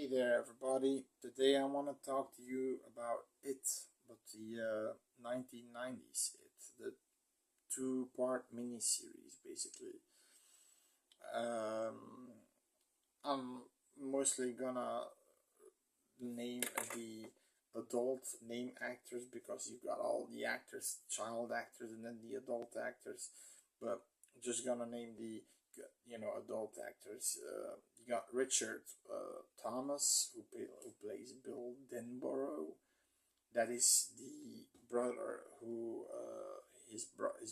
Hey there, everybody. Today I want to talk to you about It, but the 1990s It, the two-part miniseries, basically. Um, I'm mostly gonna name the adult name actors because you got all the actors, child actors, and then the adult actors. But I'm just gonna name the adult actors. You got Richard Thomas who plays Bill Denborough. That is the brother who his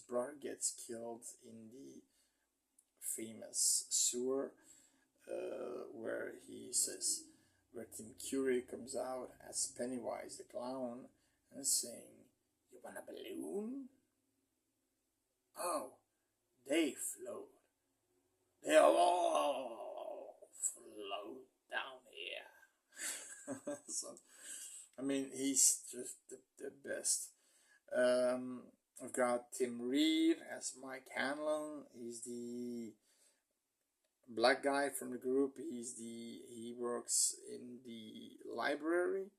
brother gets killed in the famous sewer where Tim Curry comes out as Pennywise the clown and saying, "You want a balloon? Oh, they float. They'll all float down here." So, I mean, he's just the best. I've got Tim Reed as Mike Hanlon. He's the black guy from the group. He works in the library,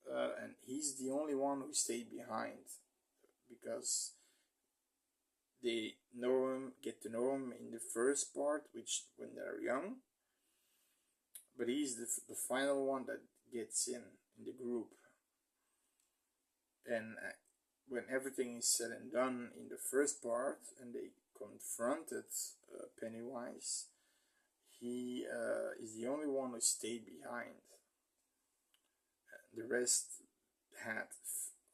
and he's the only one who stayed behind because they get to know him in the first part, which when they're young. But he's the final one that gets in the group, and when everything is said and done in the first part, and they confronted Pennywise, he is the only one who stayed behind. The rest had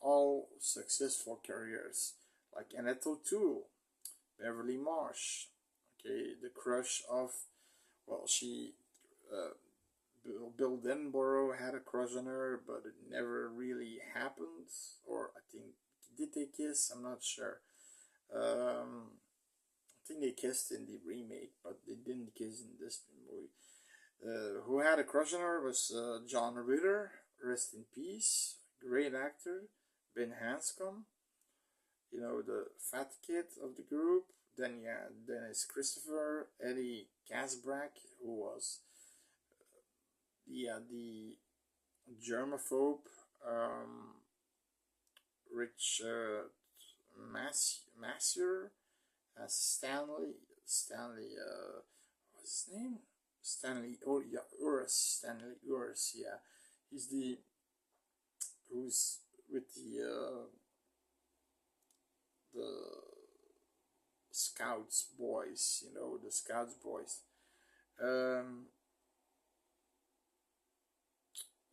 all successful careers, like Annette O'Toole, Beverly Marsh, okay, the crush of, well, Bill Denborough had a crush on her, but it never really happened, or I think, did they kiss? I'm not sure. I think they kissed in the remake, but they didn't kiss in this movie. Who had a crush on her was John Ritter, rest in peace, great actor. Ben Hanscom, the fat kid of the group. Then Dennis Christopher, Eddie Casbrack, who was the germaphobe, Richard Massier as Stanley, what's his name? Stanley Uris, yeah. He's who's with the Scouts boys, the Scouts boys.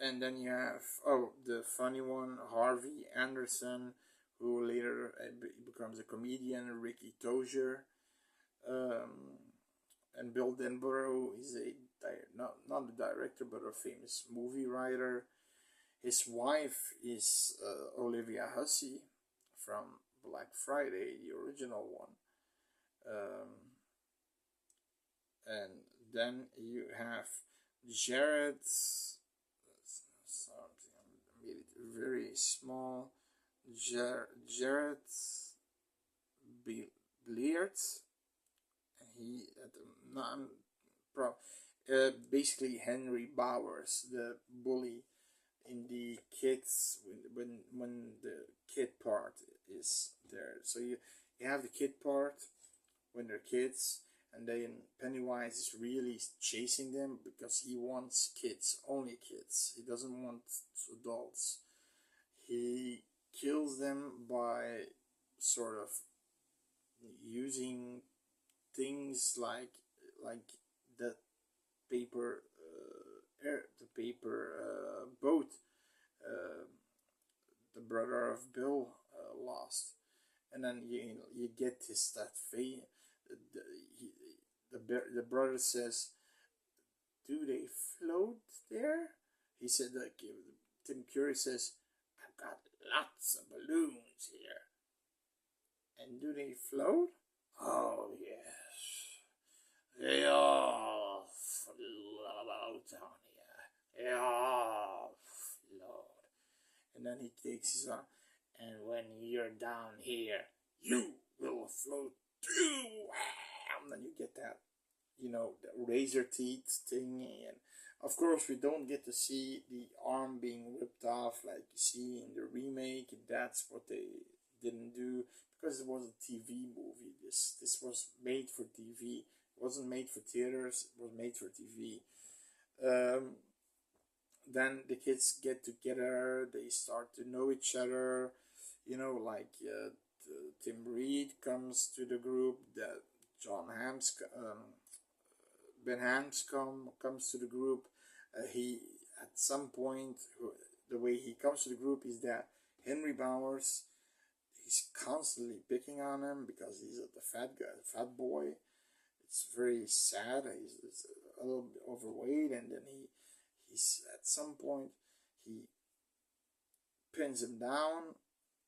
And then you have, the funny one, Harvey Anderson, who later becomes a comedian, Ricky Tozier. And Bill Denborough is not a director, but a famous movie writer. His wife is Olivia Hussey from Black Friday, the original one. And then you have Jared, I made it very small, Jared Bleart. He basically Henry Bowers, the bully in the kids when the kid part is there. So you have the kid part when they're kids, and then Pennywise is really chasing them because he wants kids, only kids. He doesn't want adults. He kills them by sort of using things like the paper boat the brother of Bill lost, and then you get that fate. The brother says, "Do they float there?" He said, like, Tim Curry says, "I've got lots of balloons here." "And do they float?" "Oh, yes. They all float down here. They all float." And then he takes his arm, "And when you're down here, you will float too." And then you get that, the razor teeth thing. And Of course, we don't get to see the arm being ripped off like you see in the remake. That's what they didn't do because it was a TV movie. This was made for TV. It wasn't made for theaters. It was made for TV. Um, then the kids get together. They start to know each other. Like Tim Reed comes to the group. That John Hams, Ben Hanscom comes to the group. He at some point, the way he comes to the group is that Henry Bowers, he's constantly picking on him because he's the fat guy, fat boy. It's very sad. He's a little bit overweight, and then he's at some point he pins him down,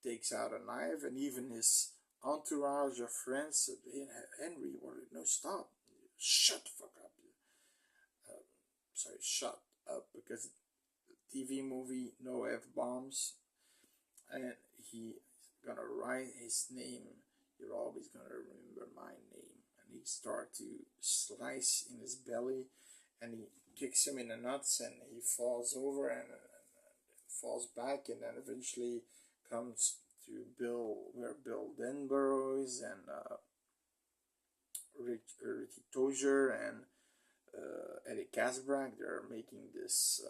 takes out a knife, and even his entourage of friends said, "Hey, Henry, what? No, stop! Shut the fuck up!" Sorry, shut up, because TV movie, no F bombs, and he gonna write his name. You're always gonna remember my name, and he start to slice in his belly, and he kicks him in the nuts, and he falls over and falls back, and then eventually comes to where Bill Denborough is, and Ricky Tozier and Eddie Casbrack. They're making this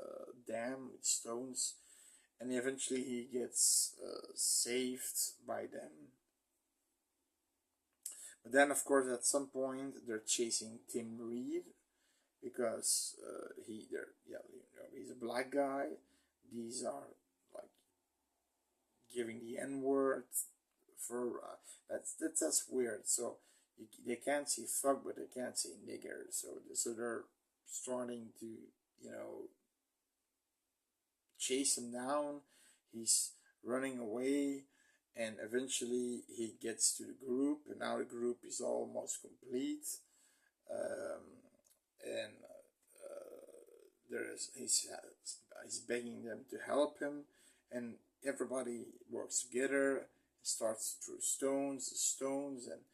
dam with stones, and eventually he gets saved by them. But then, of course, at some point they're chasing Tim Reed because he's a black guy. These are like giving the N word for that's weird. So they can't say fuck, but they can't say nigger. So they're starting to chase him down. He's running away, and eventually he gets to the group, and now the group is almost complete. And he's begging them to help him, and everybody works together. Starts to throw stones, and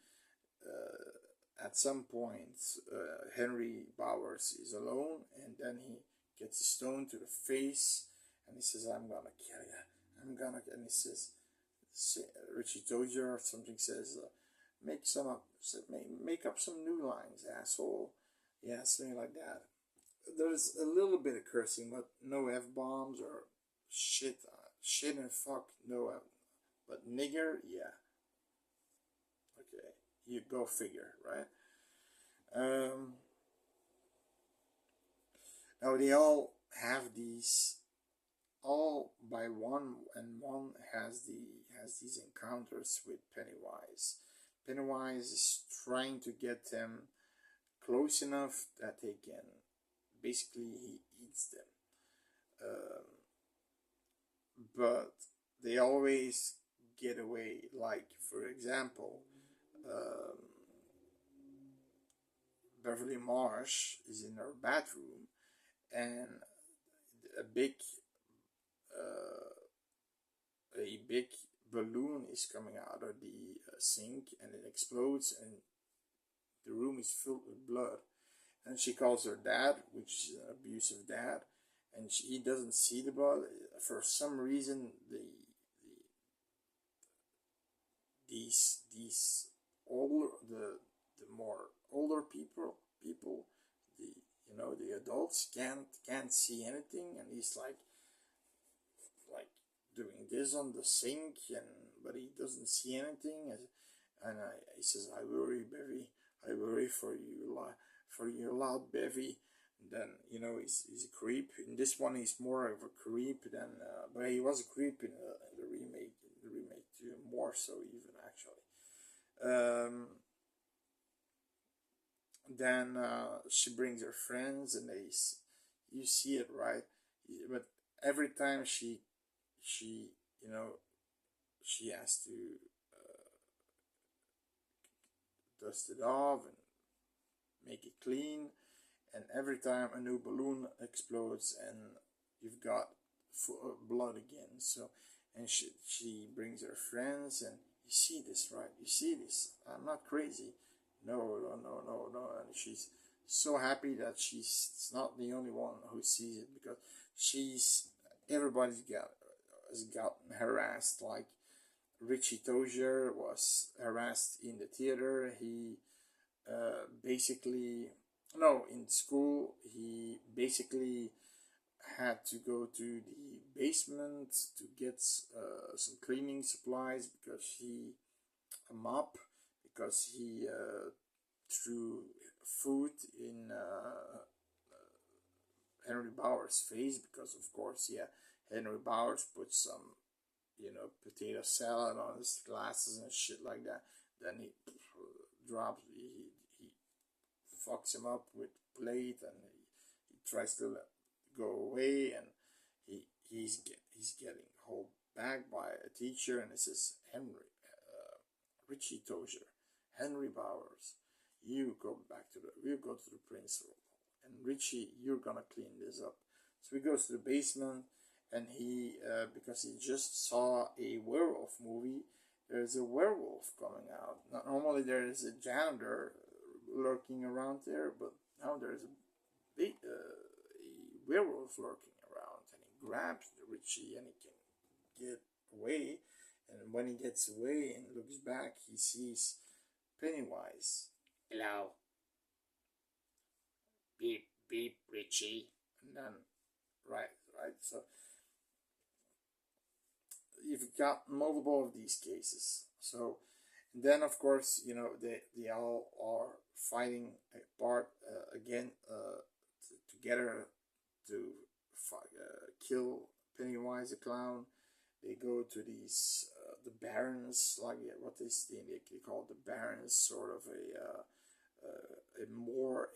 at some point, Henry Bowers is alone, and then he gets a stone to the face, and he says, "I'm gonna kill you. I'm gonna," and he says, Richie Tozier or something says, make up some new lines, asshole. Yeah, something like that. There's a little bit of cursing, but no F bombs or shit and fuck, no F. But nigger, yeah. Okay, you go figure, right? Now they all have these, all by one, and one has these encounters with Pennywise. Pennywise is trying to get them close enough that they can, basically, he eats them. But they always get away. Like, for example, Beverly Marsh is in her bathroom, and a big balloon is coming out of the sink, and it explodes, and the room is filled with blood. And she calls her dad, which is an abusive dad, and he doesn't see the blood. For some reason, these the more older people, the adults can't see anything, and he's like doing this on the sink, but he doesn't see anything, and he says, "I worry, Bevy. I worry for you, loud Bevy." And then he's a creep. In this one, he's more of a creep than, but he was a creep in the remake. The remake too, more so even actually. Then she brings her friends, and you see it, right? But every time she she has to dust it off and make it clean, and every time a new balloon explodes, and you've got blood again. So, and she brings her friends, and you see this, right? You see this. I'm not crazy. No. And she's so happy that she's not the only one who sees it, because she's everybody's got has gotten harassed. Like Richie Tozier was harassed in the theater. He basically, no, in school, he basically had to go to the basement to get some cleaning supplies, because he a mop, because he threw food in Henry Bauer's face, because of course, yeah, Henry Bowers put some, potato salad on his glasses and shit like that. Then he drops, he fucks him up with plate, and he tries to go away, and he's getting held back by a teacher, and it says Richie Tozier, Henry Bowers, you go to the principal, and Richie, you're gonna clean this up. So he goes to the basement, and he because he just saw a werewolf movie. There's a werewolf coming out. Not normally there is a janitor lurking around there, but now there's a werewolf lurking around, and he grabs the Richie, and he can get away. And when he gets away and looks back, he sees Pennywise. Hello. Beep, beep, Richie. And then, right. So you've got multiple of these cases. So then, of course, they all are fighting apart again together to kill Pennywise the clown. They go to these the barons, like what is they call the barons, sort of a moor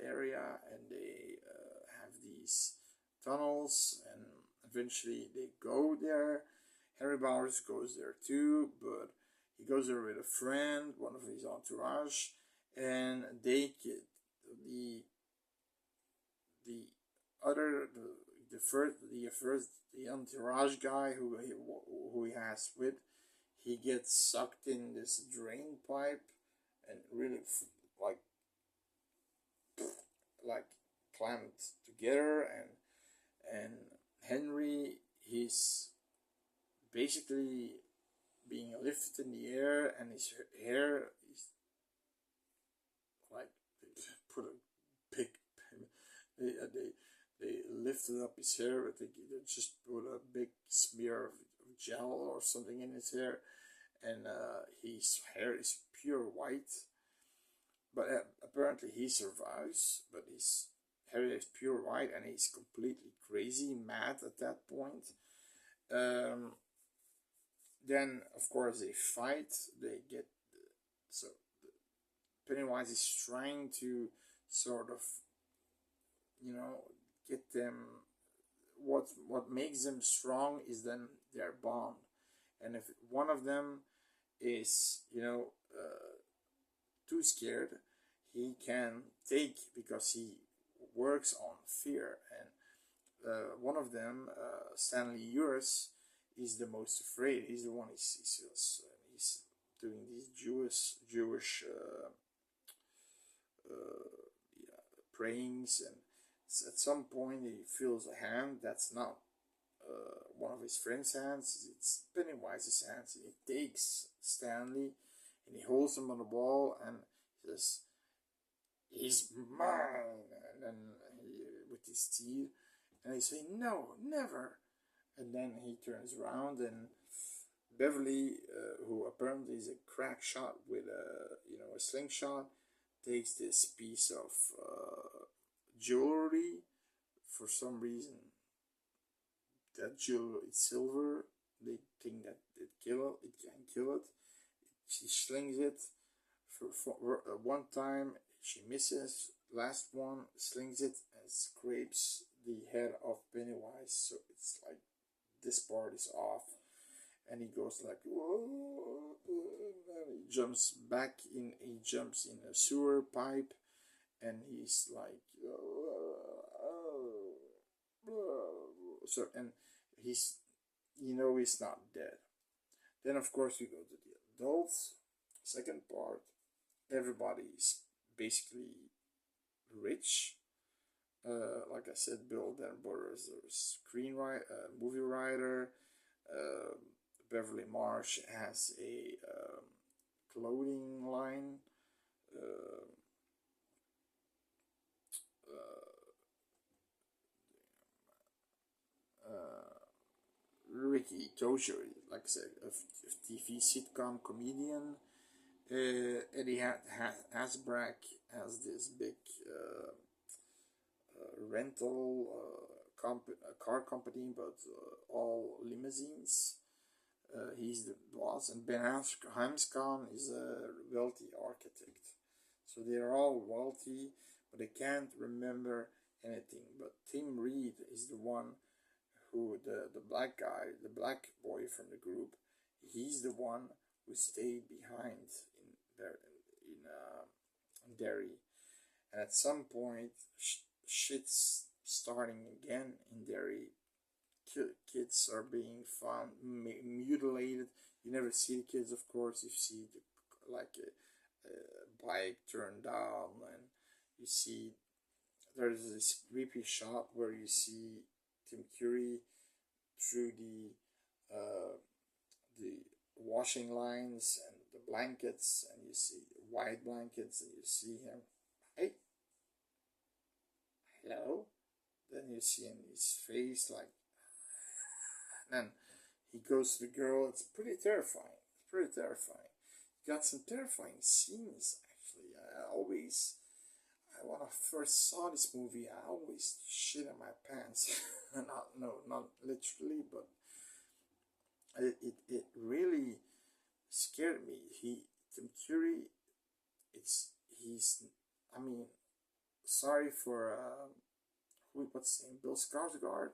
area, and they have these tunnels, and eventually they go there. Harry Bowers goes there too, but he goes there with a friend, one of his entourage, and they get the other the entourage guy who he has with, he gets sucked in this drain pipe, and really like clamped together, and Henry, he's basically being lifted in the air, and his hair is like they put a big they lifted up his hair, but they just put a big smear of gel or something in his hair, and his hair is pure white. But apparently he survives, but his hair is pure white, and he's completely crazy, mad at that point. Then, of course, they fight. They get so Pennywise is trying to sort of, get them. What makes them strong is then their bond, and if one of them is, too scared, he can take, because he works on fear, and one of them, Stanley Uris, is the most afraid. He's the one. He's doing these Jewish yeah, prayings, and at some point he feels a hand that's not one of his friend's hands. It's Pennywise's hands, and he takes Stanley, and he holds him on the wall, and he says, "He's mine," and then with his teeth, and he say, "No, never." And then he turns around, and Beverly, who apparently is a crack shot with a slingshot, takes this piece of jewelry. For some reason, that jewelry is silver. They think that it can kill it. She slings it for one time. She misses. Last one slings it and scrapes the head of Pennywise. So it's like this part is off, and he goes like, whoa, and he jumps back in. He jumps in a sewer pipe, and he's like, so, and he's he's not dead. Then of course we go to the adults. Second part, everybody's basically rich. Like I said, Bill Denver is a screenwriter, movie writer. Uh, Beverly Marsh has a clothing line. Uh, Ricky Tojo, like I said, a TV sitcom comedian. Eddie Hasbrack has this big rental car company, but all limousines. He's the boss, and Ben Hamscon is a wealthy architect. So they're all wealthy, but they can't remember anything. But Tim Reed is the one who, the black guy, the black boy from the group, he's the one who stayed behind in there in Derry. And at some point, shit's starting again in Derry. Kids are being found mutilated. You never see the kids, of course. You see like a bike turned down, and you see there's this creepy shot where you see Tim Curry through the washing lines and the blankets, and you see white blankets, and you see him, hey, hello. Then you see in his face like, and then he goes to the girl. It's pretty terrifying. It's pretty terrifying. Got some terrifying scenes actually. When I first saw this movie, I always shit in my pants. Not literally, but it really scared me. Tim Curry, he's, I mean, sorry for what's his name, Bill Skarsgård.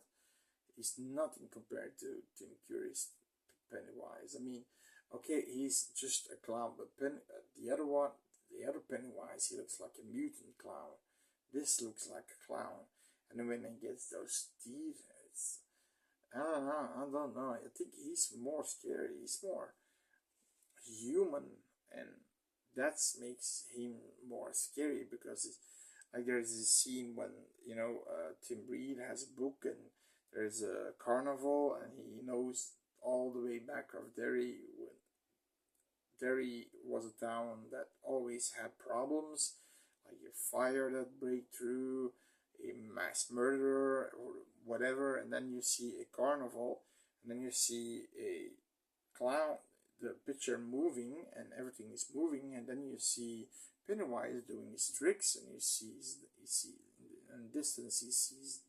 He's nothing compared to Tim Curry's Pennywise. I mean, okay, he's just a clown, but the other Pennywise, he looks like a mutant clown. This looks like a clown, and then when he gets those teeth, it's, I don't know. I think he's more scary. He's more human, and that makes him more scary because it's like there's this scene when Tim Reed has a book and there's a carnival, and he knows all the way back of Derry. Derry was a town that always had problems, like a fire that break through, a mass murderer, or whatever, and then you see a carnival, and then you see a clown, the picture moving, and everything is moving, and then you see Pennywise doing his tricks, and you see in distance he sees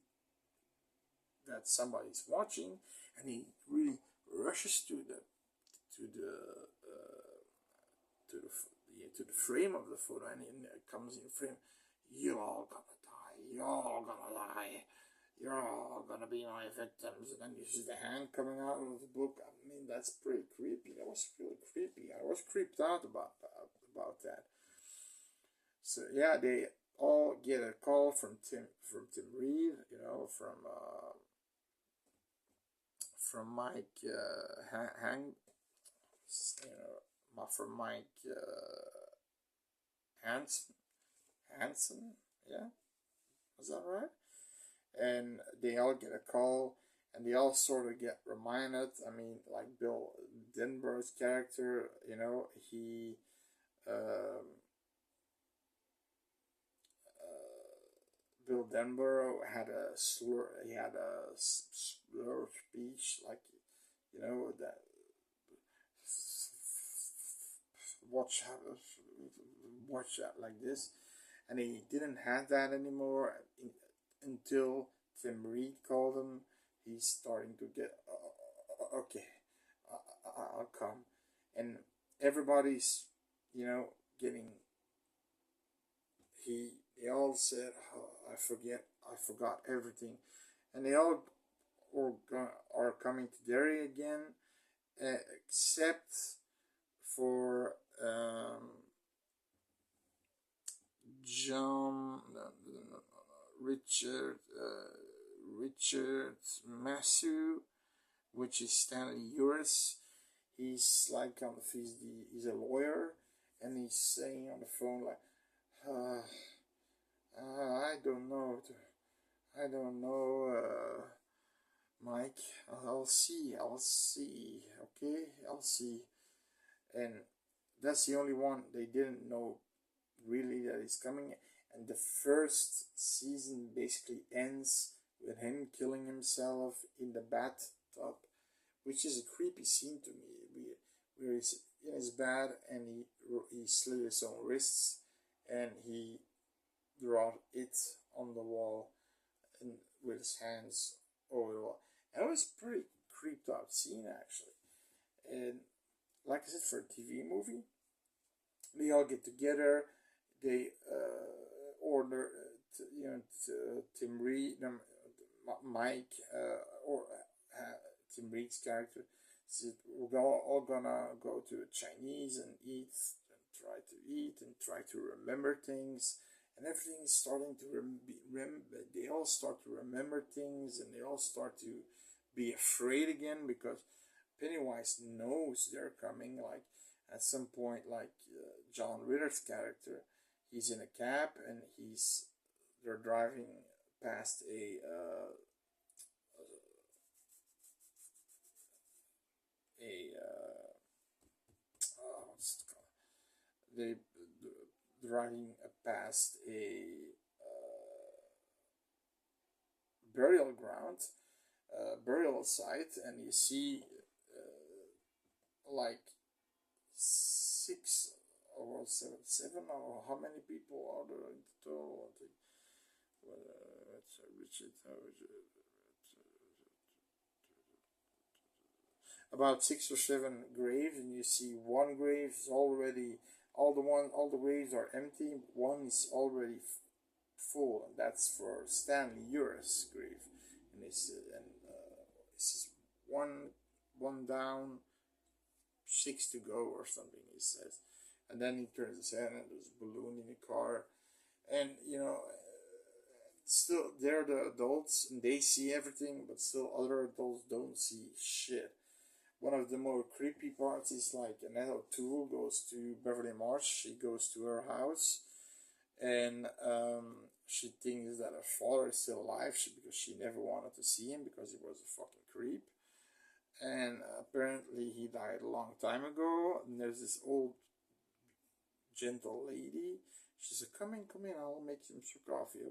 that somebody's watching, and he really rushes to the frame of the photo, and it comes in frame. You're all gonna die. You're all gonna lie. You're all gonna be my victims. And then you see the hand coming out of the book. I mean, that's pretty creepy. That was really creepy. I was creeped out about that. So yeah, they all get a call from Tim Reed, from Mike from Mike Hansen, yeah, was that right? And they all get a call, and they all sort of get reminded. I mean, like Bill Denver's character, he Bill Denver had a slur. He had a slur speech, like that. Watch out like this, and he didn't have that anymore until Tim Reed called him. He's starting to get okay. I'll come, and everybody's getting. They all said, oh, I forgot everything, and they all are coming to Derry again, except for John, Richard Massue, which is Stanley Uris. He's like he's a lawyer, and he's saying on the phone like, I don't know. I don't know, Mike. I'll see. I'll see. Okay, I'll see. And that's the only one they didn't know really that is coming. And the first season basically ends with him killing himself in the bathtub, which is a creepy scene to me. Where he's in his bed and he slit his own wrists and he draw it on the wall and with his hands over the wall. And it was pretty creeped out scene actually. And like I said, for a TV movie, they all get together. They order, Tim Reed, Mike, or Tim Reed's character. Said, we're all gonna go to Chinese and eat and try to remember things, and everything is starting to they all start to remember things, and they all start to be afraid again because Pennywise knows they're coming. Like at some point, like John Ritter's character, he's in a cab and they're driving past what's it called? They driving past a burial ground, burial site, and you see like six or seven or how many people are there in total? I think. About 6 or 7 graves, and you see one grave is already all the graves are empty. One is already full, and that's for Stanley Uri's grave, and it's one down, 6 to go or something. He says, and then he turns his head and there's a balloon in the car, and still they're the adults and they see everything, but still other adults don't see shit. One of the more creepy parts is like Annette O'Toole goes to Beverly Marsh. She goes to her house, and she thinks that her father is still alive because she never wanted to see him because he was a fucking creep. And apparently he died a long time ago. And there's this old gentle lady. She said, come in, I'll make some coffee.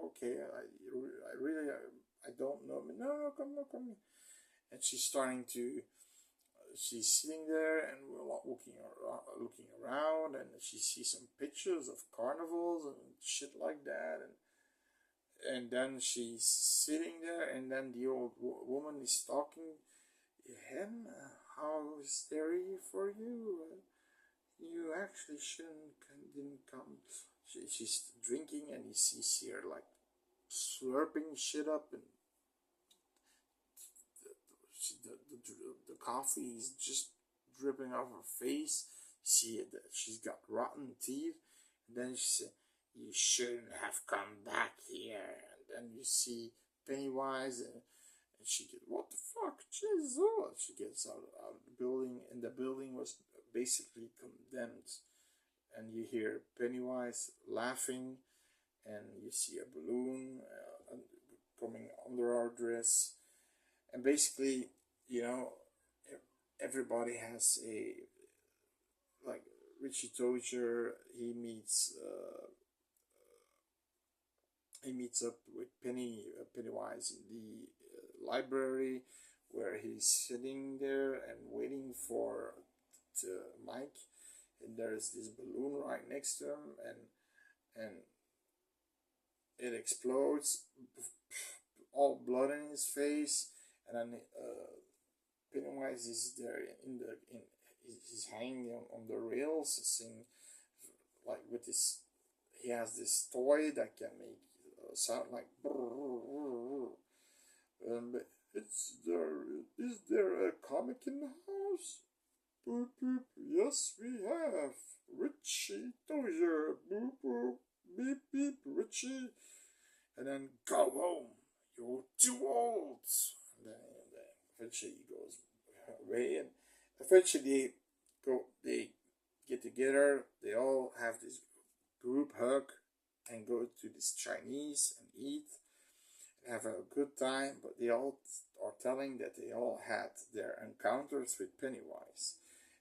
Okay, I really, I don't know. No, come in. And she's sitting there and we're looking around, and she sees some pictures of carnivals and shit like that, and then she's sitting there, and then the old woman is talking him, how scary for you, you actually didn't come. She's drinking, and he sees her like slurping shit up, and the coffee is just dripping off her face. See that she's got rotten teeth. And then she said, you shouldn't have come back here. And then you see Pennywise, and she gets, what the fuck, Jesus. She gets out of the building, and the building was basically condemned. And you hear Pennywise laughing, and you see a balloon coming under our dress. And basically, everybody has like Richie Tozier. He meets up with Pennywise in the library, where he's sitting there and waiting for Mike. And there's this balloon right next to him, and it explodes, all blood in his face. And then Pennywise is there he's hanging on the rails, singing like with this. He has this toy that can make sound like. Is there a comic in the house? Boop boop. Yes, we have. Richie Tozier. Boop boop. Beep beep. Richie. And then go home. You're too old. And then eventually he goes away, and eventually they get together. They all have this group hug, and go to this Chinese and eat and have a good time. But they all are telling that they all had their encounters with Pennywise.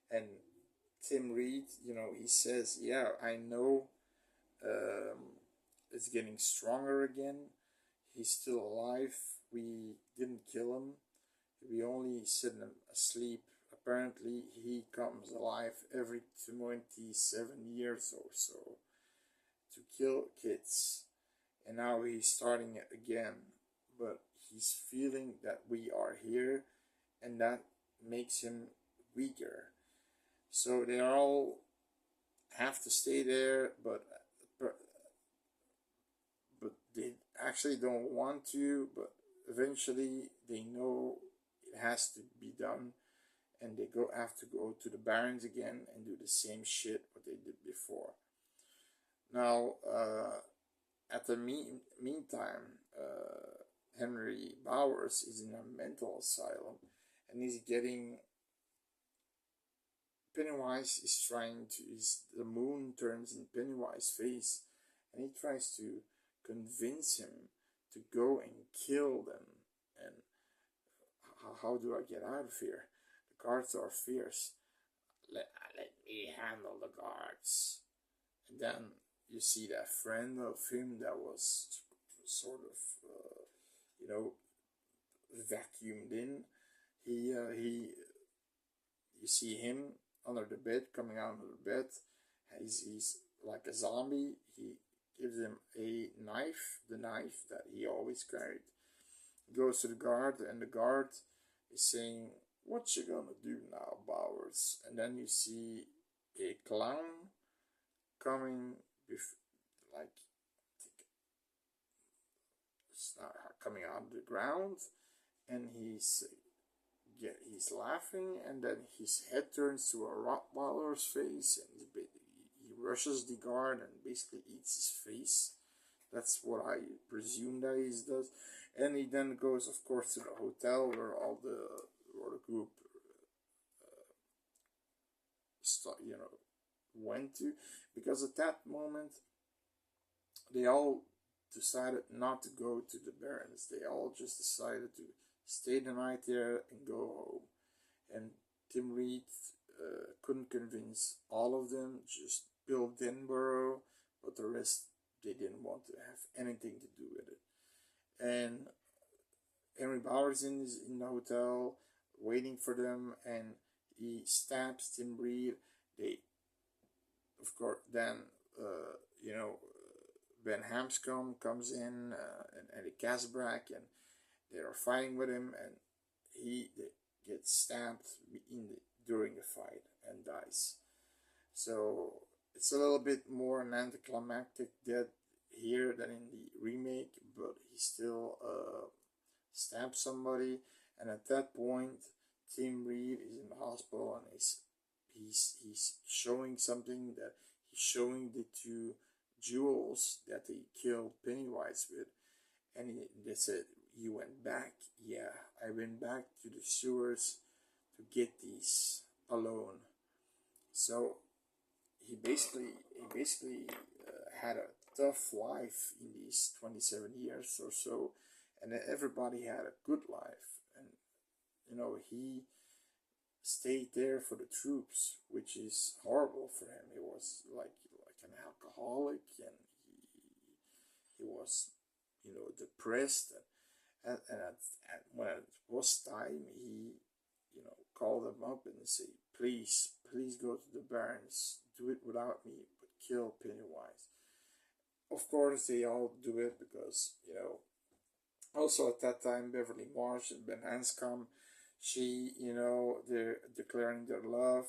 And Tim Reed, he says, yeah, I know, um, it's getting stronger again. He's still alive. We didn't kill him. We only set him asleep. Apparently, he comes alive every 27 years or so to kill kids. And now he's starting it again. But he's feeling that we are here, and that makes him weaker. So they all have to stay there, but they actually don't want to, but eventually they know it has to be done, and they have to go to the barrens again and do the same shit what they did before. Now, at the meantime, Henry Bowers is in a mental asylum, and he's getting Pennywise is trying to. The moon turns in Pennywise's face, and he tries to convince him to go and kill them. And how do I get out of here? The guards are fierce. Let me handle the guards. And then you see that friend of him that was sort of, vacuumed in. He, you see him under the bed, coming out of the bed. He's like a zombie. He gives him a knife, the knife that he always carried. He goes to the guard, and the guard is saying, "What you gonna do now, Bowers?" And then you see a clown coming, like, coming out of the ground, and he's laughing, and then his head turns to a Rottweiler's face, and he rushes the guard and basically eats his face. That's what I presume that he does. And he then goes, of course, to the hotel where all the group went to, because at that moment they all decided not to go to the Barrens. They all just decided to stay the night there and go home. And Tim Reed couldn't convince all of them, just Bill Denborough, but the rest, they didn't want to have anything to do with it. And Henry Bowers is in the hotel waiting for them, and he stabs Tim Reed. They, of course, then Ben Hanscom comes in, and Eddie Casbrack, and they are fighting with him, and he gets stabbed during the fight and dies. So it's a little bit more an anticlimactic death here than in the remake, but he still stabs somebody, and at that point Tim Reed is in the hospital, and he's showing something, that he's showing the two jewels that he killed Pennywise with, and they said, "You went back?" "Yeah, I went back to the sewers to get these alone." So he basically had a tough life in these 27 years or so, and everybody had a good life, and he stayed there for the troops, which is horrible for him. He was like an alcoholic, and he was depressed, and when it was time, he called them up and said, please go to the Barrens, do it without me, but kill Pennywise. Of course they all do it, because also at that time Beverly Marsh and Ben Hanscom, they're declaring their love,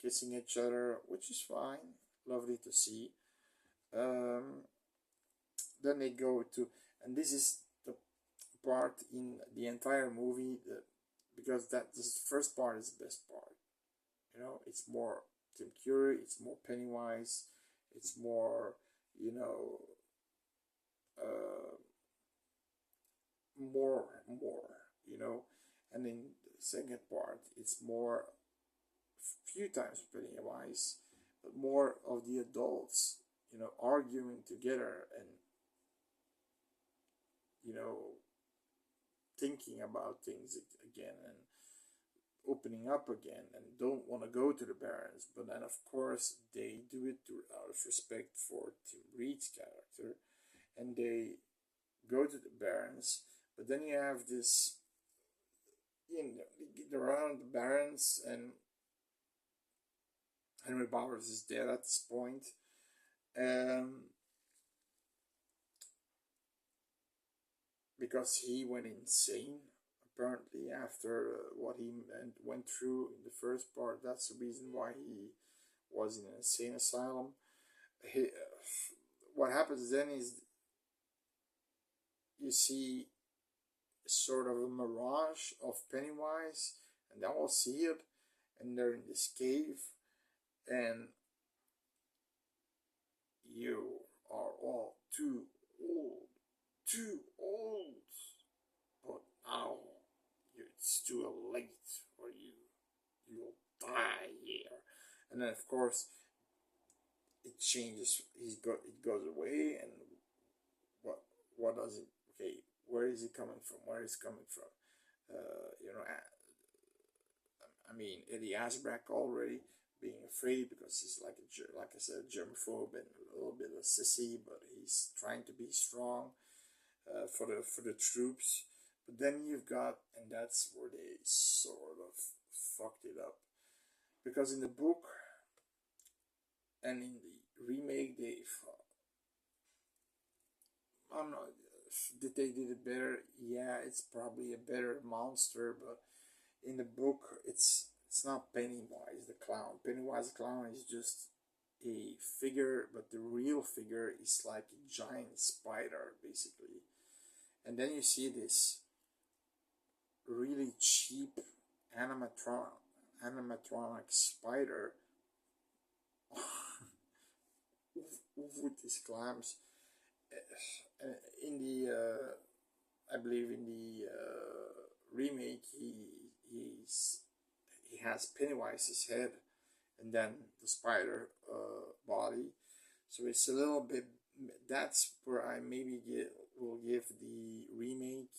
kissing each other, which is fine, lovely to see. Then they go to, and this is the part in the entire movie because this first part is the best part. It's more Tim Curry, it's more Pennywise, it's more more, and in the second part it's more, few times Pennywise, but more of the adults arguing together and, you know, thinking about things again and opening up again and don't want to go to the Barrens. But then, of course, they do it out of respect for Tim Reed's character, and they go to the Barrens. But then you have this, they get around the Barrens, and Henry Bowers is dead at this point. Because he went insane, apparently, after what he went through in the first part. That's the reason why he was in an insane asylum. What happens then is you see sort of a mirage of Pennywise, and they all see it, and they're in this cave, and you are all too old, but now it's too late for you'll die here. And then, of course, it changes. It goes away, and what does it? Okay, where is it coming from? Where is it coming from? I mean, Eddie Asbrack already being afraid because he's like I said, germaphobe and a little bit of a sissy, but he's trying to be strong for the troops. But then you've got, and that's where they sort of fucked it up, because in the book and in the remake, I don't know, did they did it better? Yeah, it's probably a better monster, but in the book, it's not Pennywise the clown. Pennywise the clown is just a figure, but the real figure is like a giant spider, basically. And then you see this really cheap animatronic spider with his clams. In the I believe in the remake, he has Pennywise's head and then the spider body. So it's a little bit. That's where I maybe will give the remake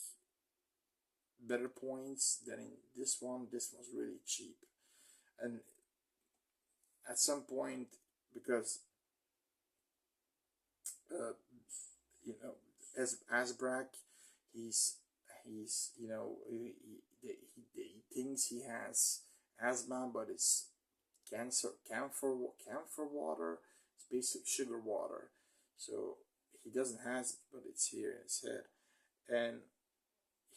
better points than in this one. This one's really cheap, and at some point, because as Asbrack, he's he thinks he has asthma, but it's camphor water. It's basically sugar water, so he doesn't have it, but it's here in his head. And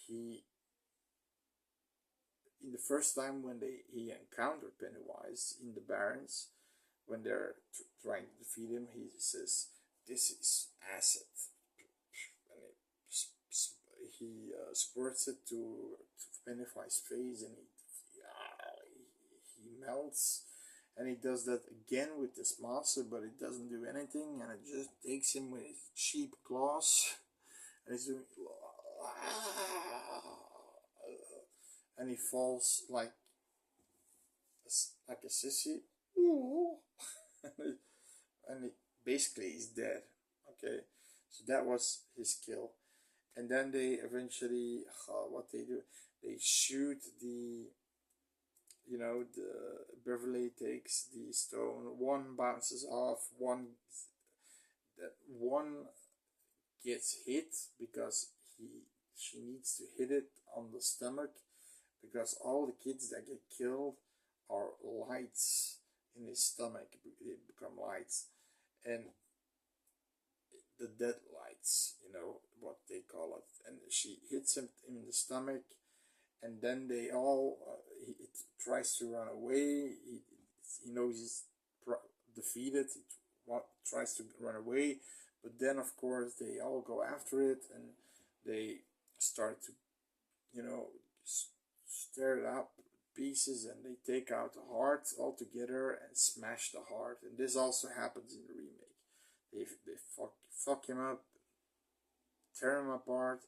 he, in the first time when he encountered Pennywise in the Barrens, when they're trying to defeat him, he says, "This is acid," and he squirts it to Pennywise's face, and he melts. And he does that again with this monster, but it doesn't do anything, and it just takes him with his cheap claws, and he's doing, and he falls like a sissy, and he basically is dead. Okay, so that was his kill. And then they eventually, what they do, they shoot the Beverly takes the stone. One bounces off. One gets hit because she needs to hit it on the stomach, because all the kids that get killed are lights in his stomach. They become lights, and the dead lights, what they call it. And she hits him in the stomach, and then they all he tries to run away. He knows he's defeated. He tries to run away, but then of course they all go after it, and they start to stir it up pieces, and they take out the heart altogether and smash the heart. And this also happens in the remake. They fuck him up, tear him apart.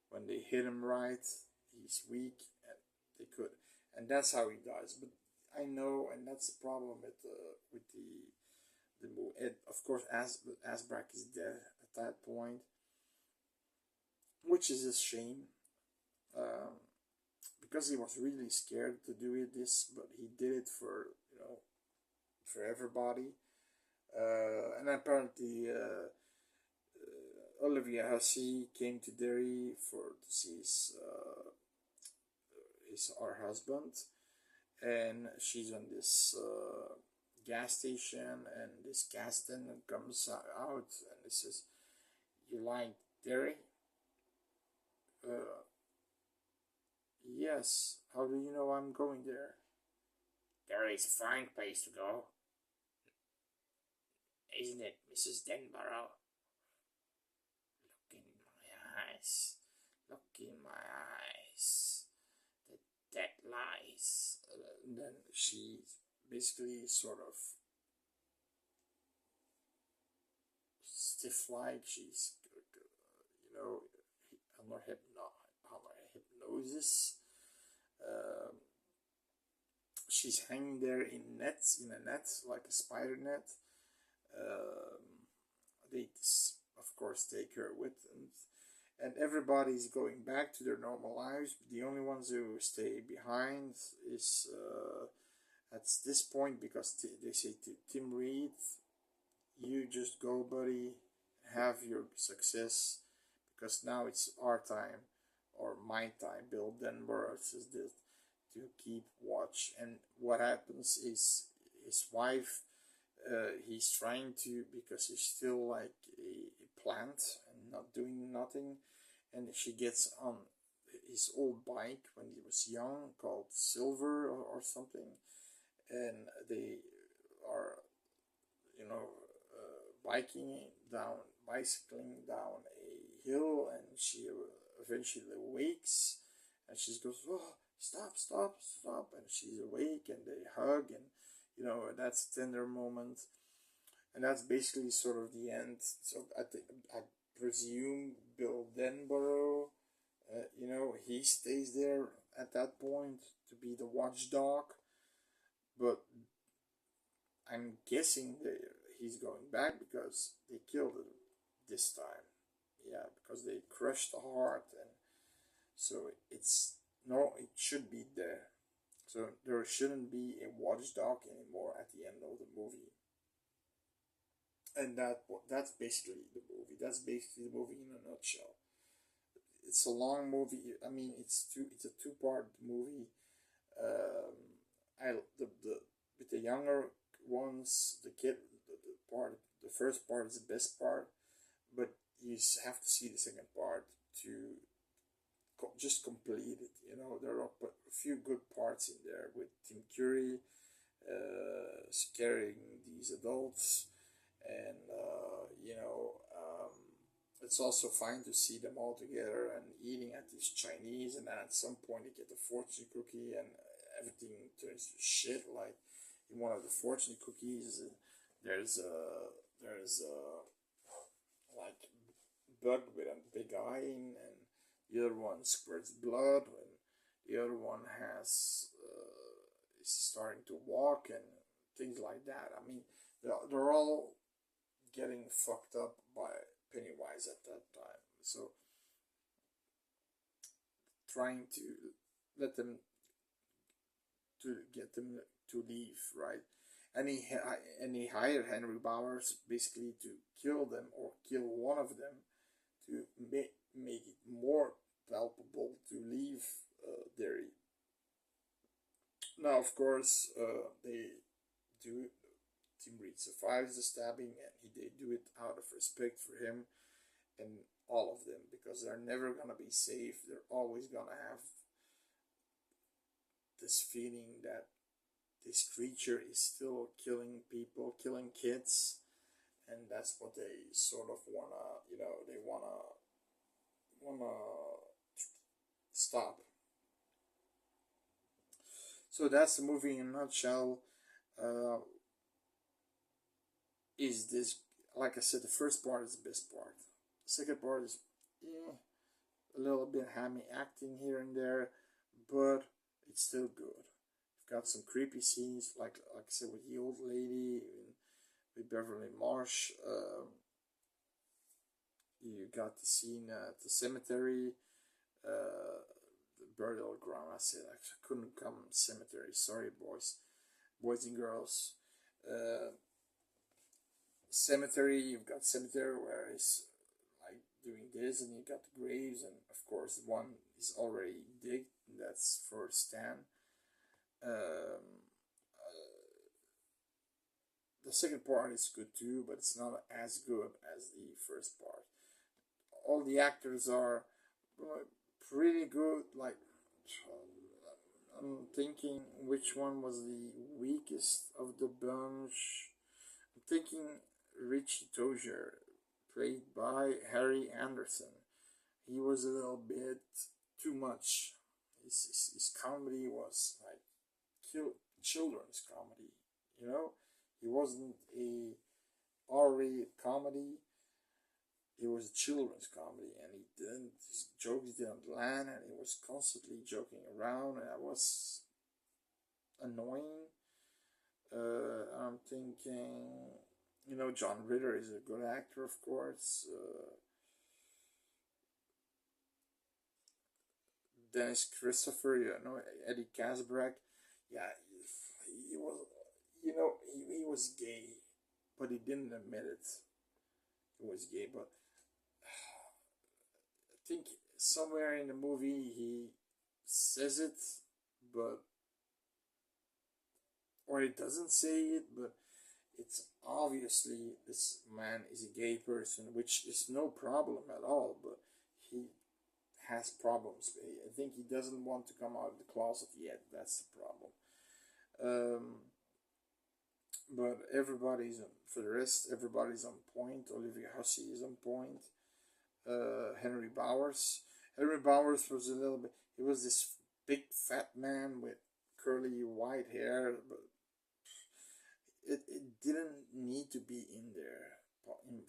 When they hit him right, he's weak, and they could, and that's how he dies. But I know, and that's the problem with the the movie. Of course, Asbrak is dead at that point, which is a shame, um, because he was really scared to do this, but he did it for, for everybody. And apparently, Olivia Hussey came to Derry to see our husband, and she's on this gas station, and this gas attendant comes out and it says, "You like Derry?" Uh, yes. How do you know I'm going there? Derry's a fine place to go, isn't it, Mrs. Denborough? Look in my eyes. Look in my eyes. The dead lies. And then she basically sort of stiff like she's, under hypnosis. Um, she's hanging there in a net, like a spider net. They, of course, take her with them, and everybody's going back to their normal lives. The only ones who stay behind is at this point, because they say to Tim Reed, "You just go, buddy, have your success, because now it's our time, or my time." Bill Denborough says this, to keep watch. And what happens is his wife, he's trying to, because he's still like a plant and not doing nothing, and she gets on his old bike when he was young, called Silver or something, and they are, bicycling down a hill, and she eventually wakes, and she goes, "Oh, stop, stop, stop," and she's awake, and they hug, and that's a tender moment, and that's basically sort of the end. So I presume Bill Denborough, he stays there at that point to be the watchdog, but I'm guessing that he's going back because they killed him this time. Yeah, because they crushed the heart, and so it should be there. So there shouldn't be a watchdog anymore at the end of the movie. And that's basically the movie. That's basically the movie in a nutshell. It's a long movie. I mean, it's a two-part movie. I the with the younger ones, the first part is the best part, but you have to see the second part to just complete it. There are a few good parts in there with Tim Curry scaring these adults, and it's also fine to see them all together and eating at this Chinese, and then at some point you get the fortune cookie, and everything turns to shit. Like in one of the fortune cookies, there's a like bug with a big eye in, and the other one squirts blood, and the other one is starting to walk, and things like that. I mean, they're all getting fucked up by Pennywise at that time. So trying to get them to leave, right? And he hired Henry Bowers basically to kill them, or kill one of them, to make it more palpable to leave Derry. Now, of course, they do. Tim Reed survives the stabbing, and they do it out of respect for him and all of them, because they're never gonna be safe. They're always gonna have this feeling that this creature is still killing people, killing kids, and that's what they sort of they wanna stop. So that's the movie in a nutshell. Uh, is this, like I said, the first part is the best part. The second part is a little bit hammy acting here and there, but it's still good. You've got some creepy scenes, like I said, with the old lady, and with Beverly Marsh. You got the scene at the cemetery, the burial ground. I said I couldn't come cemetery. Sorry, boys and girls. Cemetery. You've got cemetery where he's like doing this, and you got the graves, and of course one is already digged. And that's for Stan. The second part is good too, but it's not as good as the first part. All the actors are pretty good. Like, I'm thinking which one was the weakest of the bunch. I'm thinking Richie Tozier, played by Harry Anderson. He was a little bit too much. His comedy was like children's comedy, you know? He wasn't a R-rated comedy. It was a children's comedy, and his jokes didn't land, and he was constantly joking around, and that was annoying. I'm thinking, John Ritter is a good actor, of course. Dennis Christopher, Eddie Casbrack. Yeah, he was, he was gay, but he didn't admit it. He was gay, but I think somewhere in the movie he says it, but or he doesn't say it, but it's obviously this man is a gay person, which is no problem at all, but he has problems. I think he doesn't want to come out of the closet yet. That's the problem. But for the rest, everybody's on point. Olivia Hussey is on point. Henry Bowers. Henry Bowers was a little bit. He was this big fat man with curly white hair, but it didn't need to be in there.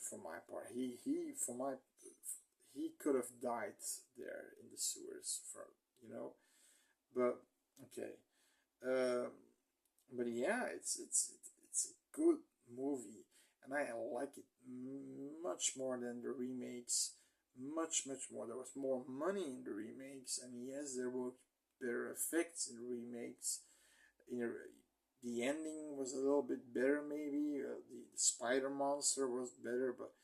For my part, he could have died there in the sewers But okay, but yeah, it's a good movie, and I like it much more than the remakes. Much more. There was more money in the remakes, and yes, there were better effects in the remakes. The ending was a little bit better, maybe. The spider monster was better, but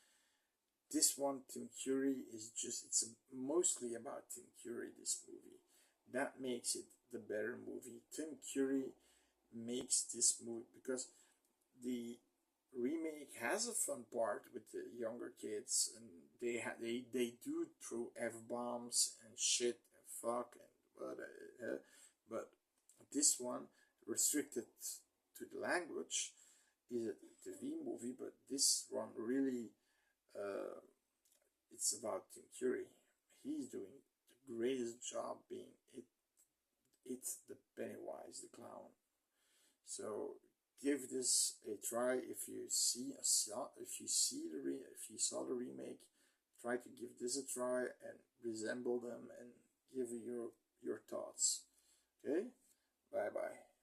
this one, Tim Curry, it's mostly about Tim Curry, this movie. That makes it the better movie. Tim Curry makes this movie because the remake has a fun part with the younger kids, and they do throw f-bombs and shit and fuck and but this one restricted to the language is a TV movie, but this one really it's about Tim Curry. He's doing the greatest job being it's the Pennywise the clown. So give this a try. If you saw the remake, try to give this a try and resemble them and give your thoughts. Okay, bye bye.